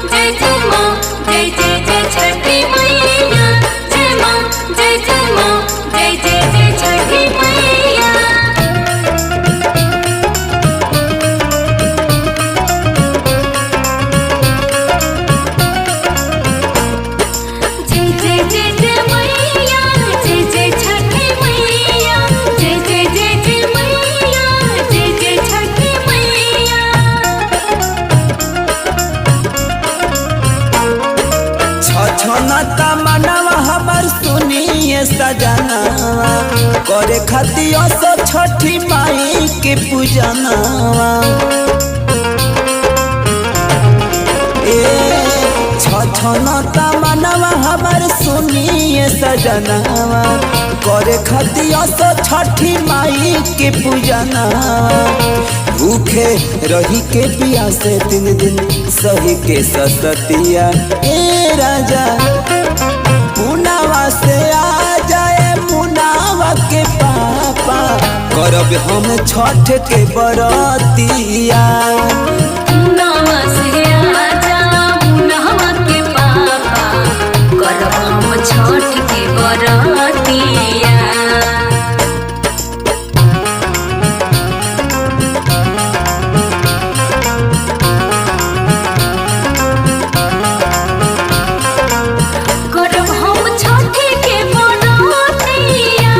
जय जय माँ, जय जय जय छठी मैया। जय माँ, जय जय माँ, जय जय जय छठी मैया। जय जय जय जय मैया, जय जय छठी मैया। जय जय जय जय मैया, जय जय छठी मैया। छछनता मनवा हमर सुनिए सजनवा, करे खातिर सो छठी माई के पूजनवा। छछनता मनवा हमर सुनिए सजनवा, करे खातिर सो छठी माई के पूजनवा। भूखे रही के पियासे 3 दिन सही के ससतिया। ए राजा मुनावा से आ जाए मुनावा के पापा, करब हम छठ के बरतिया। मुनावा से आजा मुनावा के पापा, करब हम छठ के बरतिया। करब हम छठ के बरतिया,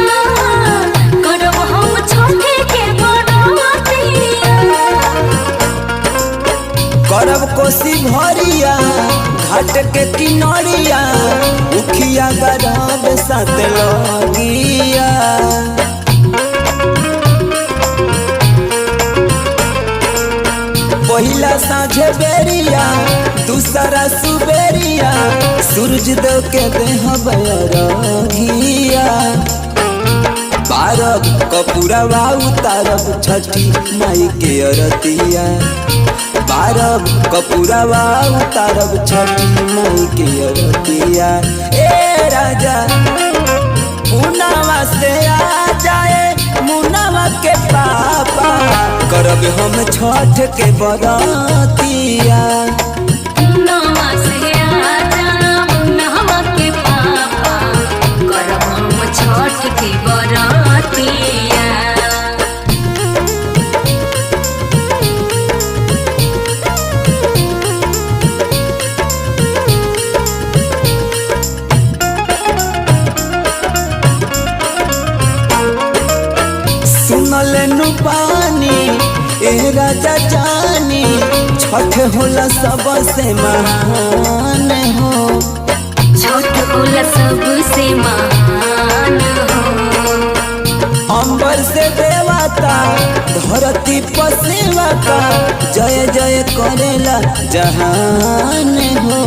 करब हम छठ के बरतिया। करब कोसी भरिया घाट के किनरिया, उखिया गरब साथ लगिया। पहिला साँझे बेरिया दूसरा सुबेरिया, सूरज देव के देह बरघिया। बारब कपूरवा उतारब छठी माई के अरतिया। बारब कपूरवा उतारब छठी माई के अरतिया। ए राजा मुनावा से आ जाए मुनावा के पापा, करब हम छठ के बरतिया। मुनावा से आजा मुनावा के पापा, करब हम छठ के बरतिया। सुनल नु पानी ए राजा जानी, छठ होला सबसे महान हो। छठ होला सबसे महान हो। अंबर से देवता धरती पर सेवका, जय जय करेला जहान हो।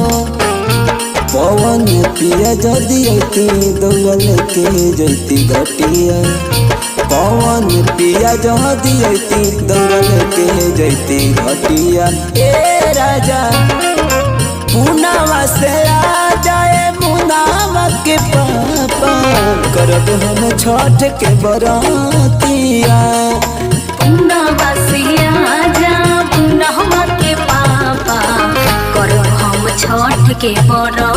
पवन पिया जदि अति दौल के जैती घटिया। पवन पिया जदि अति दौल के जैती घटिया। ए राजा मुनावा से आ जाए मुनावा के पापा, करब हम छठ के बरतिया। मुनावा से आजा मुनावा के पापा, करब हम छठ के बरतिया।